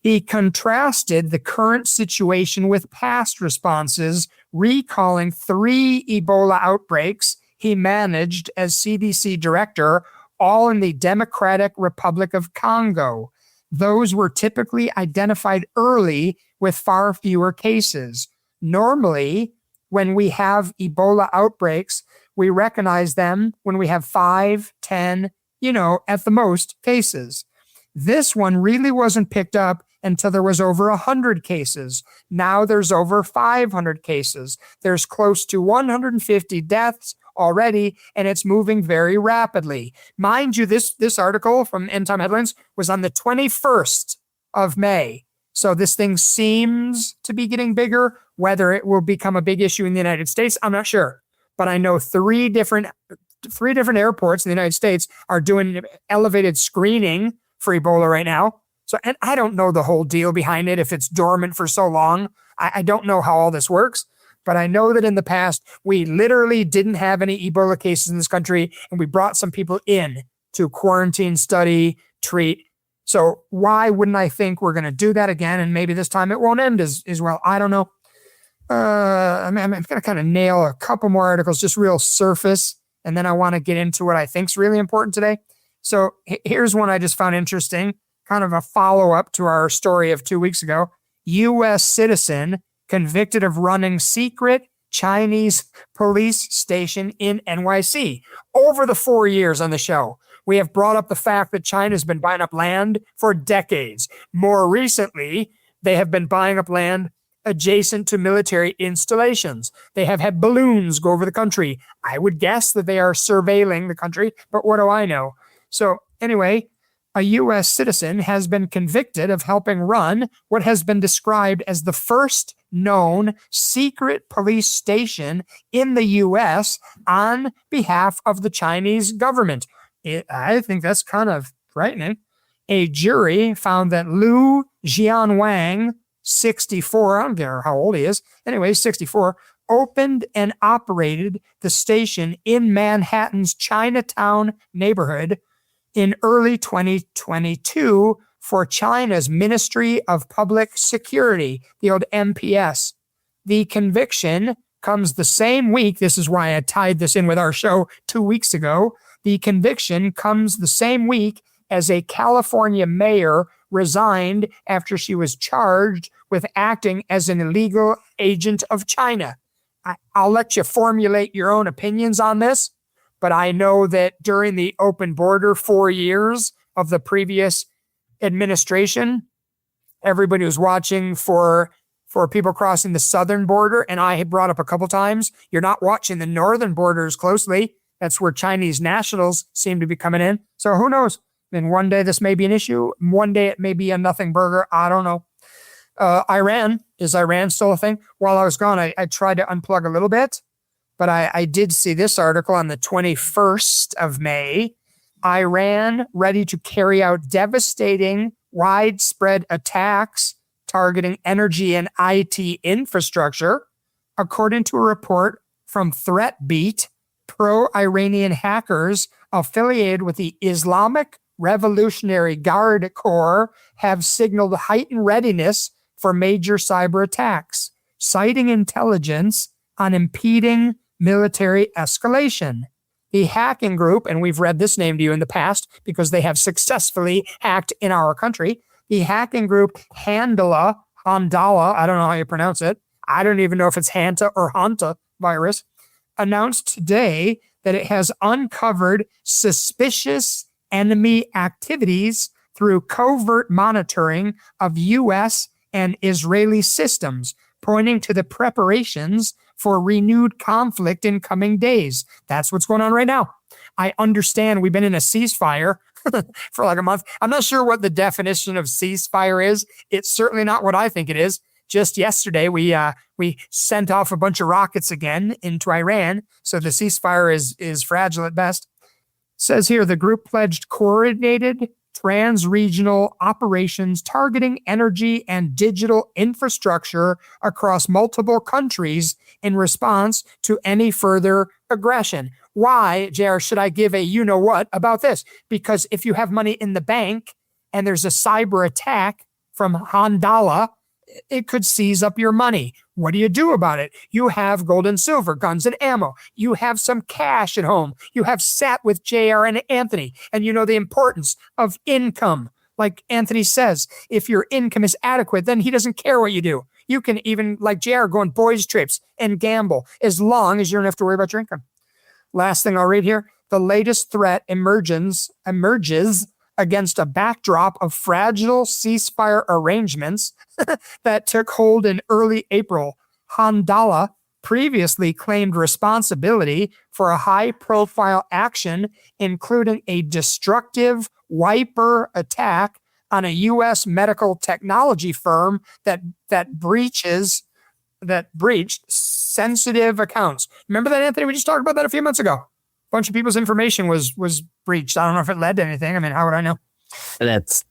He contrasted the current situation with past responses, recalling 3 Ebola outbreaks he managed as CDC director, all in the Democratic Republic of Congo. Those were typically identified early with far fewer cases. Normally, when we have Ebola outbreaks, we recognize them when we have 5, 10, at the most cases. This one really wasn't picked up until there was over 100 cases. Now there's over 500 cases. There's close to 150 deaths already, and it's moving very rapidly. Mind you, this article from End Time Headlines was on the 21st of May. So this thing seems to be getting bigger. Whether it will become a big issue in the United States, I'm not sure. But I know three different airports in the United States are doing elevated screening for Ebola right now. So, and I don't know the whole deal behind it, if it's dormant for so long. I don't know how all this works. But I know that in the past, we literally didn't have any Ebola cases in this country, and we brought some people in to quarantine, study, treat. So why wouldn't I think we're going to do that again? And maybe this time it won't end as well. I don't know. I'm going to kind of nail a couple more articles, just real surface. And then I want to get into what I think is really important today. So here's one I just found interesting, kind of a follow-up to our story of 2 weeks ago. U.S. citizen convicted of running secret Chinese police station in NYC. Over the 4 years on the show, we have brought up the fact that China's been buying up land for decades. More recently, they have been buying up land adjacent to military installations. They have had balloons go over the country. I would guess that they are surveilling the country, but what do I know? So anyway, a U.S. citizen has been convicted of helping run what has been described as the first known secret police station in the U.S. on behalf of the Chinese government. I think that's kind of frightening. A jury found that Liu Jianwang, 64, I don't care how old he is, anyway, 64, opened and operated the station in Manhattan's Chinatown neighborhood in early 2022 for China's Ministry of Public Security, the old MPS. The conviction comes the same week. This is why I tied this in with our show 2 weeks ago. The conviction comes the same week as a California mayor resigned after she was charged with acting as an illegal agent of China. I'll let you formulate your own opinions on this, but I know that during the open border 4 years of the previous administration, everybody was watching for people crossing the southern border, and I had brought up a couple times, you're not watching the northern borders closely. That's where Chinese nationals seem to be coming in. So who knows? And one day this may be an issue. One day it may be a nothing burger. I don't know. Iran. Is Iran still a thing? While I was gone, I tried to unplug a little bit, but I did see this article on the 21st of May. Iran ready to carry out devastating, widespread attacks targeting energy and IT infrastructure, according to a report from ThreatBeat. Pro-Iranian hackers affiliated with the Islamic Revolutionary Guard Corps have signaled heightened readiness for major cyber attacks, citing intelligence on impeding military escalation. The hacking group, and we've read this name to you in the past because they have successfully hacked in our country, the hacking group Handala, I don't know how you pronounce it. I don't even know if it's Hanta or Hanta virus, announced today that it has uncovered suspicious enemy activities through covert monitoring of U.S. and Israeli systems, pointing to the preparations for renewed conflict in coming days. That's what's going on right now. I understand we've been in a ceasefire for like a month. I'm not sure what the definition of ceasefire is. It's certainly not what I think it is. Just yesterday, we sent off a bunch of rockets again into Iran, so the ceasefire is fragile at best. Says here, the group pledged coordinated trans-regional operations targeting energy and digital infrastructure across multiple countries in response to any further aggression. Why, JR, should I give a you-know-what about this? Because if you have money in the bank and there's a cyber attack from Handala, it could seize up your money. What do you do about it? You have gold and silver, guns and ammo. You have some cash at home. You have sat with JR and Anthony, and you know the importance of income. Like Anthony says, if your income is adequate, then he doesn't care what you do. You can even, like JR, go on boys' trips and gamble as long as you don't have to worry about your income. Last thing I'll read here. The latest threat emerges against a backdrop of fragile ceasefire arrangements that took hold in early April. Handala previously claimed responsibility for a high-profile action, including a destructive wiper attack on a U.S. medical technology firm that breached sensitive accounts. Remember that, Anthony? We just talked about that a few months ago. A bunch of people's information was breached. I don't know if it led to anything. I mean, how would I know? That's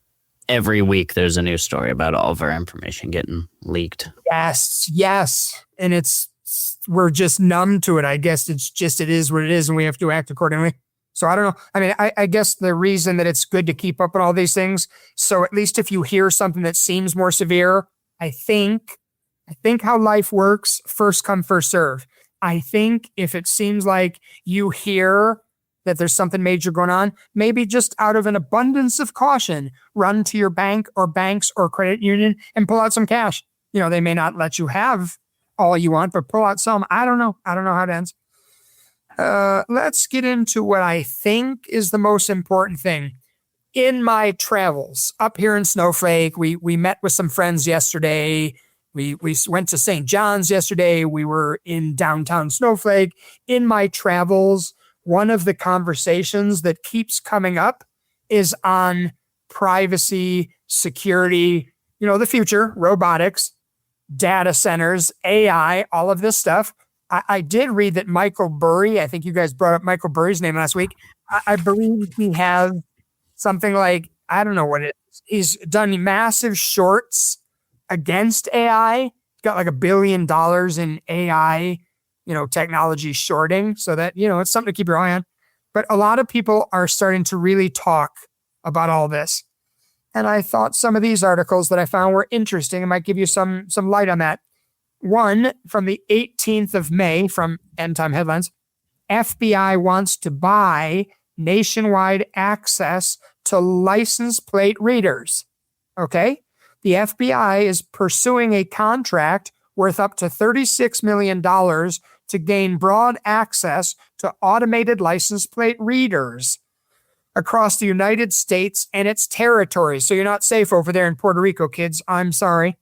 every week there's a new story about all of our information getting leaked. Yes. And it's we're just numb to it. I guess it is what it is, and we have to act accordingly. So I don't know. I mean, I guess the reason that it's good to keep up on all these things, so at least if you hear something that seems more severe, I think how life works, first come, first serve. I think if it seems like you hear that there's something major going on, maybe just out of an abundance of caution, run to your bank or banks or credit union and pull out some cash. They may not let you have all you want, but pull out some. I don't know how it ends. Let's get into what I think is the most important thing. In my travels up here in Snowflake, we met with some friends yesterday. We went to St. John's yesterday. We were in downtown Snowflake. In my travels, one of the conversations that keeps coming up is on privacy, security, the future, robotics, data centers, AI, all of this stuff. I did read that Michael Burry, I think you guys brought up Michael Burry's name last week. I believe he has something like, I don't know what it is. He's done massive shorts against AI. Got like $1 billion in AI, technology shorting. So that, it's something to keep your eye on. But a lot of people are starting to really talk about all this. And I thought some of these articles that I found were interesting and might give you some light on that. One from the 18th of May from End Time Headlines. FBI wants to buy nationwide access to license plate readers. Okay? The FBI is pursuing a contract worth up to $36 million to gain broad access to automated license plate readers across the United States and its territories. So you're not safe over there in Puerto Rico, kids. I'm sorry.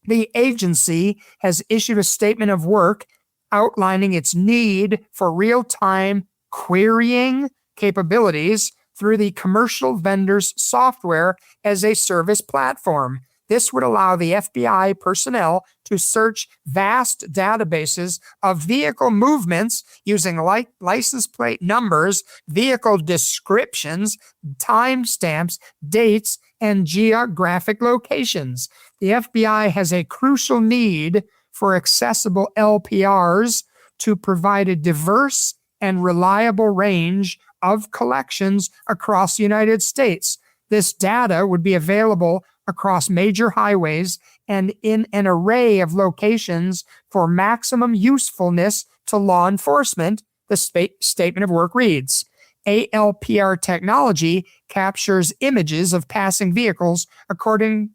The agency has issued a statement of work outlining its need for real-time querying capabilities through the commercial vendor's software as a service platform. This would allow the FBI personnel to search vast databases of vehicle movements using license plate numbers, vehicle descriptions, timestamps, dates, and geographic locations. The FBI has a crucial need for accessible LPRs to provide a diverse and reliable range of collections across the United States. This data would be available across major highways and in an array of locations for maximum usefulness to law enforcement, the statement of work reads. ALPR technology captures images of passing vehicles recording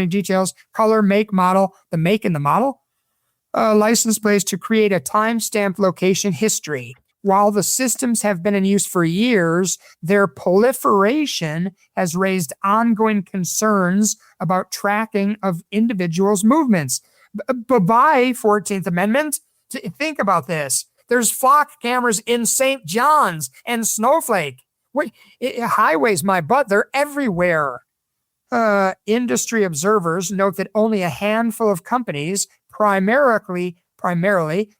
details, color, make, model, the make and the model, license plates to create a timestamped location history. While the systems have been in use for years, their proliferation has raised ongoing concerns about tracking of individuals' movements. Bye-bye, 14th Amendment. Think about this. There's flock cameras in St. John's and Snowflake. Highways, my butt, they're everywhere. Industry observers note that only a handful of companies, primarily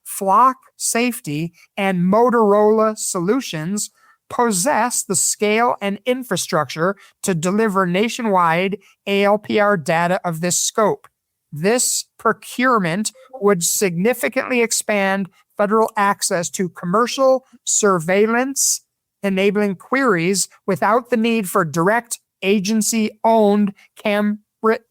Flock Safety and Motorola Solutions, possess the scale and infrastructure to deliver nationwide ALPR data of this scope. This procurement would significantly expand federal access to commercial surveillance, enabling queries without the need for direct agency-owned camera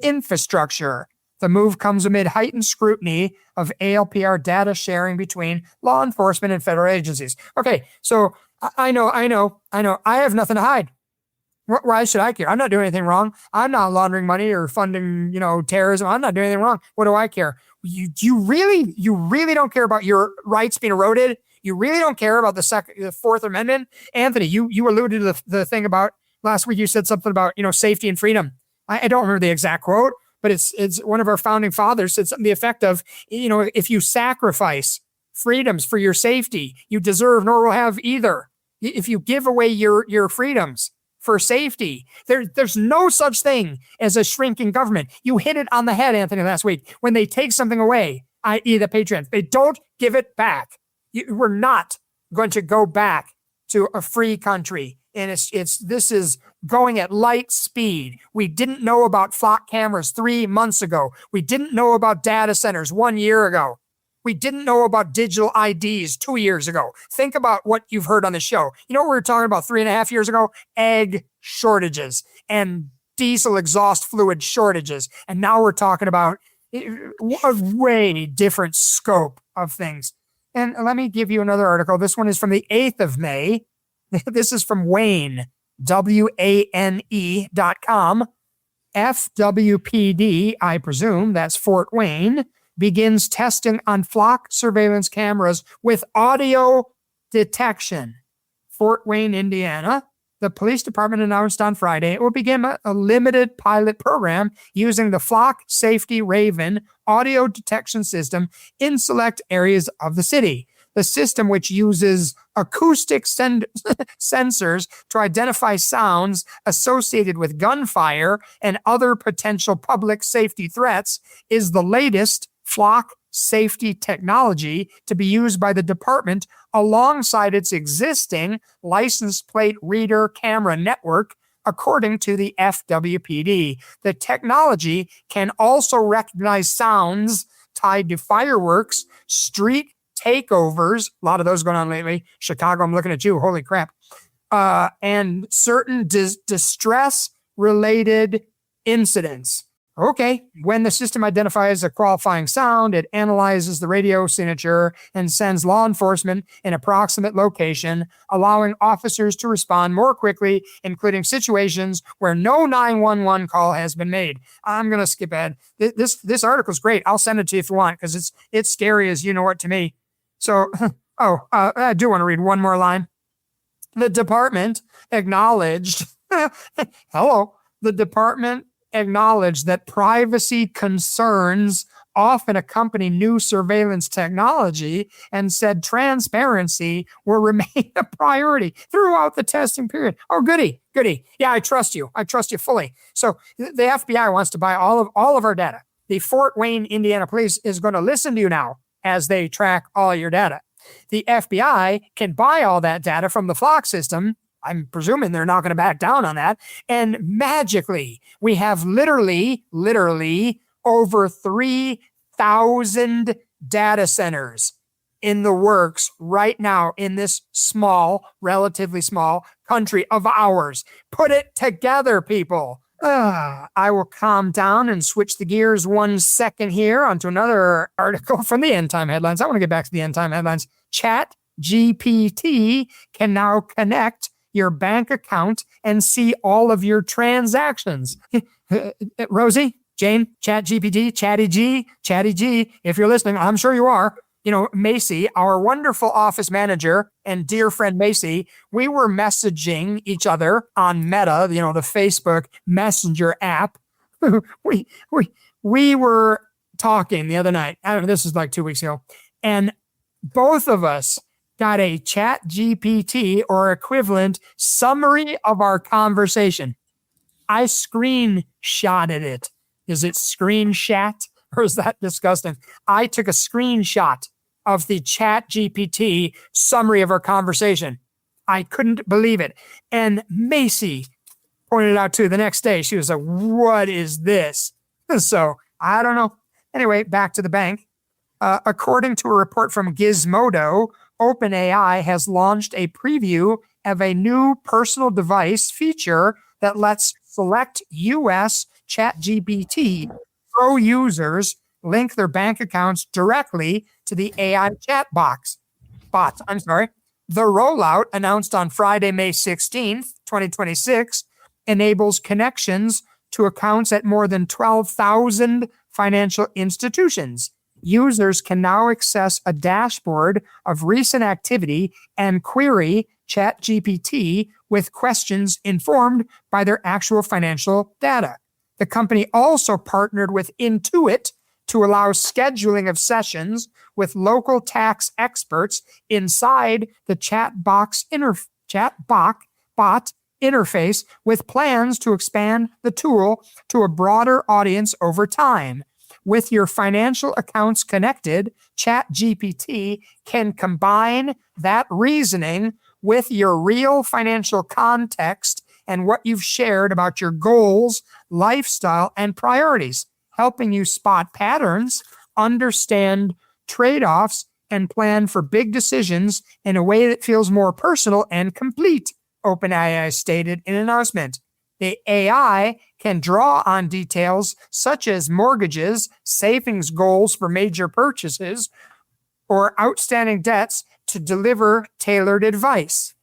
infrastructure. The move comes amid heightened scrutiny of ALPR data sharing between law enforcement and federal agencies. Okay, so I know. I have nothing to hide. Why should I care? I'm not doing anything wrong. I'm not laundering money or funding, terrorism. I'm not doing anything wrong. What do I care? You really don't care about your rights being eroded? You really don't care about the Fourth Amendment? Anthony, you alluded to the thing about last week. You said something about, safety and freedom. I don't remember the exact quote, but it's one of our founding fathers said something to the effect of, if you sacrifice freedoms for your safety, you deserve nor will have either. If you give away your freedoms for safety, there's no such thing as a shrinking government. You hit it on the head, Anthony, last week. When they take something away, i.e. the Patriots, they don't give it back. We're not going to go back to a free country. And this is going at light speed. We didn't know about flock cameras 3 months ago. We didn't know about data centers 1 year ago. We didn't know about digital IDs 2 years ago. Think about what you've heard on the show. You know what we were talking about 3.5 years ago? Egg shortages and diesel exhaust fluid shortages. And now we're talking about a way different scope of things. And let me give you another article. This one is from the 8th of May. This is from Wayne, WANE.com. FWPD, I presume, that's Fort Wayne, begins testing on flock surveillance cameras with audio detection. Fort Wayne, Indiana. The police department announced on Friday it will begin a limited pilot program using the Flock Safety Raven audio detection system in select areas of the city. The system, which uses acoustic sensors to identify sounds associated with gunfire and other potential public safety threats, is the latest flock safety technology to be used by the department alongside its existing license plate reader camera network, according to the FWPD. The technology can also recognize sounds tied to fireworks, street takeovers, a lot of those going on lately. Chicago, I'm looking at you, holy crap. And certain distress-related incidents. Okay, when the system identifies a qualifying sound, it analyzes the radio signature and sends law enforcement an approximate location, allowing officers to respond more quickly, including situations where no 911 call has been made. I'm going to skip ahead. This article is great. I'll send it to you if you want, because it's scary as you know what to me. So, I do want to read one more line. The department acknowledged, the department acknowledged that privacy concerns often accompany new surveillance technology and said transparency will remain a priority throughout the testing period. Oh, goody. Yeah, I trust you. I trust you fully. So the FBI wants to buy all of our data. The Fort Wayne, Indiana police is going to listen to you now as they track all your data. The FBI can buy all that data from the Flock system. I'm presuming they're not going to back down on that. And magically, we have literally over 3,000 data centers in the works right now in this relatively small country of ours. Put it together, people. I will calm down and switch the gears 1 second here onto another article from the End Time Headlines. I want to get back to the End Time Headlines. Chat GPT can now connect your bank account and see all of your transactions. Rosie, Jane, Chat GPT, Chatty G, if you're listening, I'm sure you are. You know, Macy, our wonderful office manager and dear friend Macy, we were messaging each other on Meta, the Facebook Messenger app. we were talking the other night. I don't know, this is like 2 weeks ago. And both of us got a Chat GPT or equivalent summary of our conversation. I screenshotted it. Is it screenshot or is that disgusting? I took a screenshot of the Chat GPT summary of our conversation. I couldn't believe it. And Macy pointed out too the next day. She was like, what is this? So I don't know. Anyway, back to the bank. According to a report from Gizmodo, OpenAI has launched a preview of a new personal device feature that lets select U.S. ChatGPT Pro users link their bank accounts directly to the AI chat bot. The rollout, announced on Friday, May 16th, 2026, enables connections to accounts at more than 12,000 financial institutions. Users can now access a dashboard of recent activity and query ChatGPT with questions informed by their actual financial data. The company also partnered with Intuit to allow scheduling of sessions with local tax experts inside the chatbot interface, with plans to expand the tool to a broader audience over time. With your financial accounts connected, ChatGPT can combine that reasoning with your real financial context and what you've shared about your goals, lifestyle, and priorities, helping you spot patterns, understand trade-offs, and plan for big decisions in a way that feels more personal and complete, OpenAI stated in an announcement. The AI can draw on details such as mortgages, savings goals for major purchases, or outstanding debts to deliver tailored advice.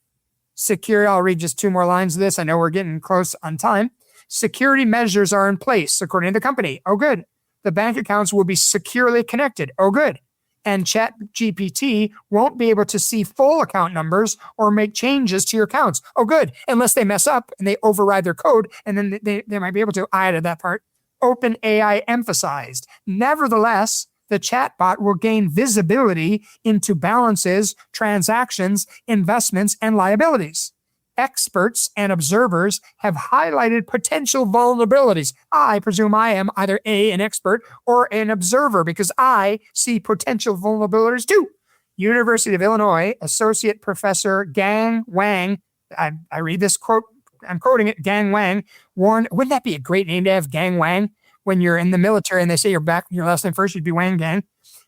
I'll read just 2 more lines of this. I know we're getting close on time. Security measures are in place, according to the company. Oh, good. The bank accounts will be securely connected. Oh, good. And ChatGPT won't be able to see full account numbers or make changes to your accounts. Oh, good. Unless they mess up and they override their code, and then they might be able to. I added that part. OpenAI emphasized. Nevertheless, the chatbot will gain visibility into balances, transactions, investments, and liabilities. Experts and observers have highlighted potential vulnerabilities. I presume I am either an expert or an observer because I see potential vulnerabilities too. University of Illinois Associate Professor Gang Wang, I read this quote, I'm quoting it, Gang Wang, warned, wouldn't that be a great name to have, Gang Wang? When you're in the military and they say you're back your last name first, you'd be Wang Gang.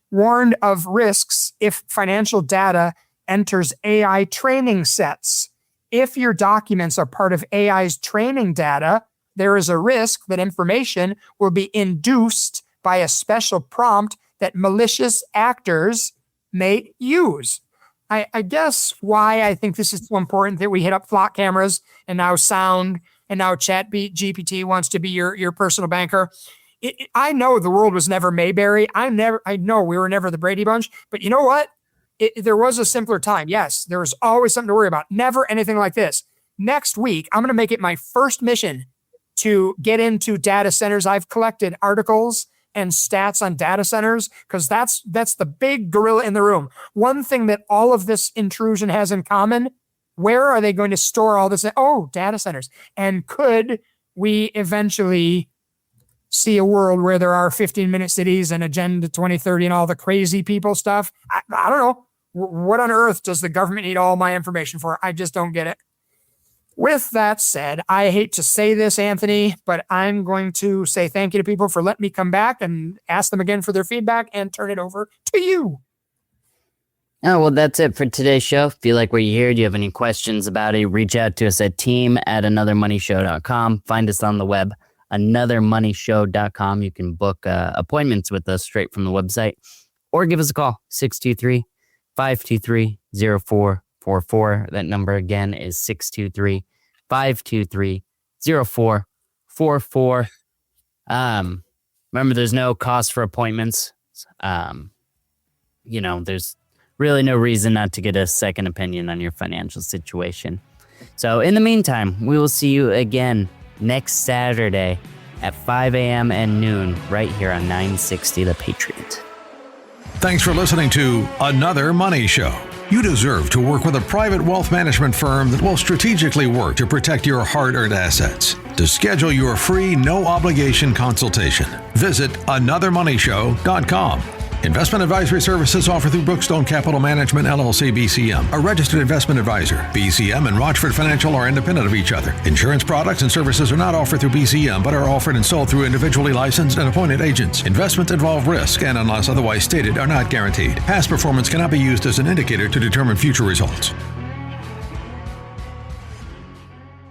Warned of risks if financial data enters AI training sets. If your documents are part of AI's training data, there is a risk that information will be induced by a special prompt that malicious actors may use. I guess why I think this is so important that we hit up flock cameras and now sound and now ChatGPT wants to be your personal banker. I know the world was never Mayberry. I know we were never the Brady Bunch, but you know what? There was a simpler time. Yes, there was always something to worry about. Never anything like this. Next week, I'm going to make it my first mission to get into data centers. I've collected articles and stats on data centers because that's the big gorilla in the room. One thing that all of this intrusion has in common, where are they going to store all this? Oh, data centers. And could we eventually see a world where there are 15-minute cities and Agenda 2030 and all the crazy people stuff? I don't know. What on earth does the government need all my information for? I just don't get it. With that said, I hate to say this, Anthony, but I'm going to say thank you to people for letting me come back and ask them again for their feedback and turn it over to you. Oh, well, that's it for today's show. If you like what you hear, do you have any questions about it, reach out to us at team@anothermoneyshow.com. Find us on the web, anothermoneyshow.com. You can book appointments with us straight from the website or give us a call, 623-523-0444. That number again is 623-523-0444. Remember, there's no cost for appointments. There's really no reason not to get a second opinion on your financial situation. So in the meantime, we will see you again next Saturday at 5 a.m. and noon right here on 960 The Patriot. Thanks for listening to Another Money Show. You deserve to work with a private wealth management firm that will strategically work to protect your hard-earned assets. To schedule your free, no-obligation consultation, visit anothermoneyshow.com. Investment advisory services offered through Brookstone Capital Management, LLC, BCM, a registered investment advisor. BCM and Rotchford Financial are independent of each other. Insurance products and services are not offered through BCM, but are offered and sold through individually licensed and appointed agents. Investments involve risk and, unless otherwise stated, are not guaranteed. Past performance cannot be used as an indicator to determine future results.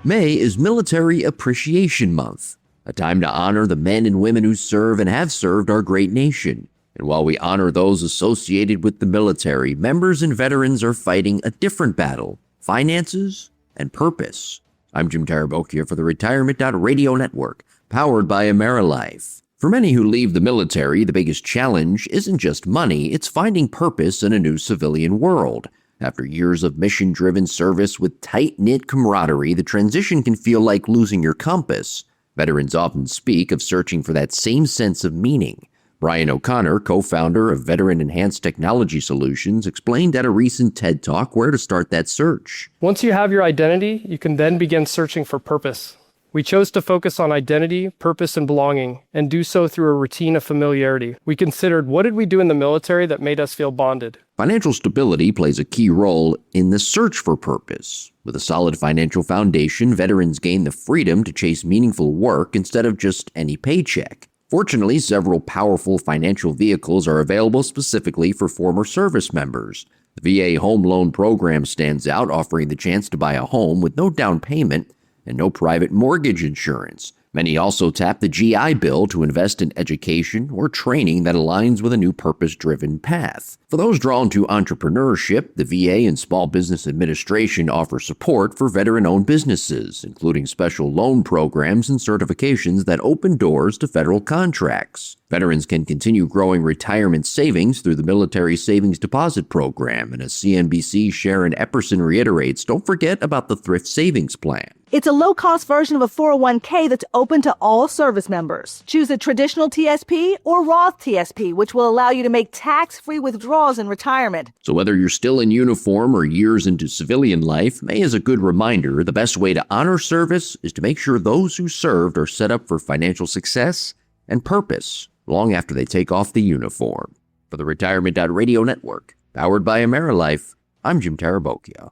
May is Military Appreciation Month, a time to honor the men and women who serve and have served our great nation. And while we honor those associated with the military, members and veterans are fighting a different battle: finances and purpose. I'm Jim Tarabokia for the Retirement.Radio Network, powered by AmeriLife. For many who leave the military, the biggest challenge isn't just money, it's finding purpose in a new civilian world. After years of mission-driven service with tight-knit camaraderie, the transition can feel like losing your compass. Veterans often speak of searching for that same sense of meaning. Brian O'Connor, co-founder of Veteran Enhanced Technology Solutions, explained at a recent TED Talk where to start that search. Once you have your identity, you can then begin searching for purpose. We chose to focus on identity, purpose, and belonging, and do so through a routine of familiarity. We considered, what did we do in the military that made us feel bonded? Financial stability plays a key role in the search for purpose. With a solid financial foundation, veterans gain the freedom to chase meaningful work instead of just any paycheck. Fortunately, several powerful financial vehicles are available specifically for former service members. The VA Home Loan Program stands out, offering the chance to buy a home with no down payment and no private mortgage insurance. Many also tap the GI Bill to invest in education or training that aligns with a new purpose-driven path. For those drawn to entrepreneurship, the VA and Small Business Administration offer support for veteran-owned businesses, including special loan programs and certifications that open doors to federal contracts. Veterans can continue growing retirement savings through the Military Savings Deposit Program, and as CNBC's Sharon Epperson reiterates, don't forget about the Thrift Savings Plan. It's a low-cost version of a 401k that's open to all service members. Choose a traditional TSP or Roth TSP, which will allow you to make tax-free withdrawals in retirement. So whether you're still in uniform or years into civilian life, May is a good reminder the best way to honor service is to make sure those who served are set up for financial success and purpose long after they take off the uniform. For the Retirement.Radio Network, powered by AmeriLife, I'm Jim Tarabokia.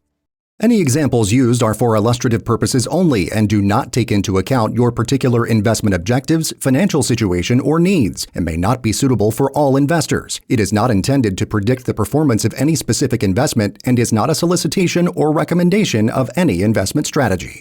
Any examples used are for illustrative purposes only and do not take into account your particular investment objectives, financial situation, or needs, and may not be suitable for all investors. It is not intended to predict the performance of any specific investment and is not a solicitation or recommendation of any investment strategy.